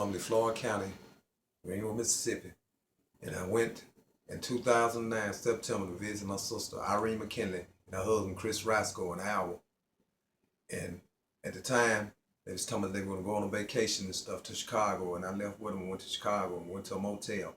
from the Florida County, Greenville, Mississippi. And I went in 2009, September, to visit my sister, Irene McKinney, and her husband, Chris Roscoe, in Iowa. And at the time, they was telling me they were going to go on a vacation and stuff to Chicago. And I left with them and went to Chicago and went to a motel.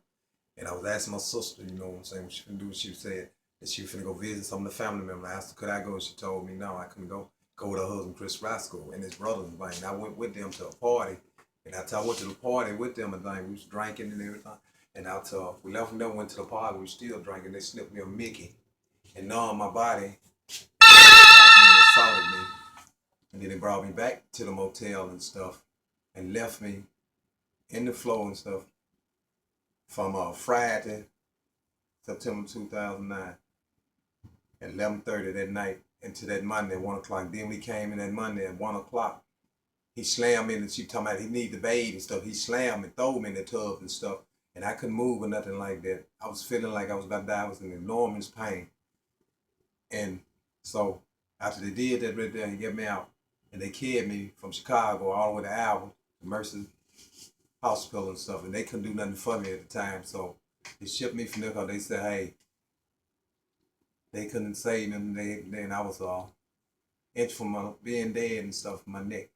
And I was asking my sister, you know what I'm saying, what she finna do. She said that she was finna go visit some of the family members. I asked her, could I go? And she told me, no, I couldn't go. Go with her husband, Chris Roscoe, and his brothers. And I went with them to a party. And after I went to the party with them, and we was drinking and everything. And after we left from there, went to the party, we was still drinking. They slipped me a Mickey and numbed my body, and assaulted me. And then they brought me back to the motel and stuff and left me in the floor and stuff from Friday, September 2009 at 11:30 that night into that Monday at 1 o'clock. Then we came in that Monday at 1 o'clock. He slammed me and she talking about he need to bathe and stuff. He slammed and threw me in the tub and stuff. And I couldn't move or nothing like that. I was feeling like I was about to die. I was in enormous pain. And so after they did that right there, he got me out. And they carried me from Chicago all the way to Iowa, to Mercy Hospital and stuff. And they couldn't do nothing for me at the time. So they shipped me from there because they said, hey, they couldn't save me. Then I was inch from being dead and stuff from my neck.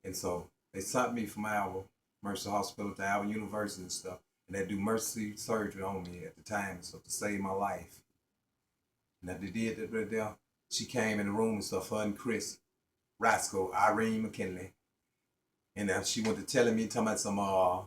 And so they sent me from Iowa, Mercy Hospital, to Iowa University and stuff. And they do mercy surgery on me at the time, so to save my life. And after they did that right there, she came in the room and stuff, her and Chris Roscoe, Irene McKinney. And she went to telling me, talking about some,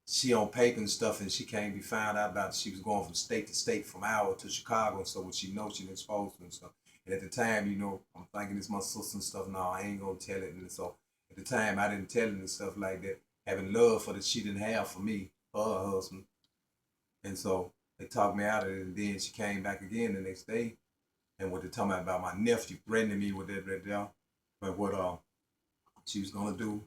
she on paper and stuff, and she came, we found out about she was going from state to state, from Iowa to Chicago, and so when she knows she was supposed to and stuff. And at the time, you know, I'm thinking it's my sister and stuff, no, I ain't gonna tell it. And so at the time, I didn't tell it and stuff like that, having love for that she didn't have for me, for her husband. And so they talked me out of it, and then she came back again the next day, and what they talking about my nephew, threatening me with that right there. But what she was gonna do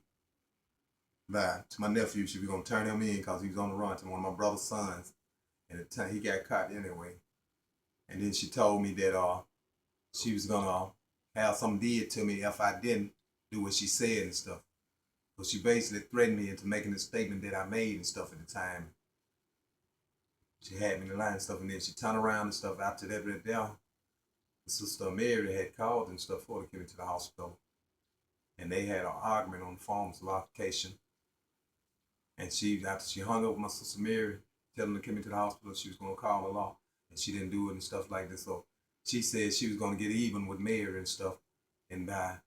to my nephew, she was gonna turn him in because he was on the run to one of my brother's sons. And at the time he got caught anyway. And then she told me that she was gonna have something did to me if I didn't do what she said and stuff. So she basically threatened me into making a statement that I made and stuff at the time. She had me in the line and stuff, and then she turned around and stuff. After that right there, the sister Mary had called and stuff for her to get me to the hospital. And they had an argument on the phone, some altercation. And after she hung up with my sister Mary, telling her to get me to the hospital, she was gonna call the law. And she didn't do it and stuff like this. So she said she was gonna get even with Mary and stuff. And by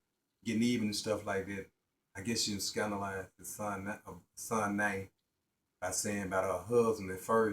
getting even and stuff like that, I guess she was scandalized the son name by saying about her husband at first.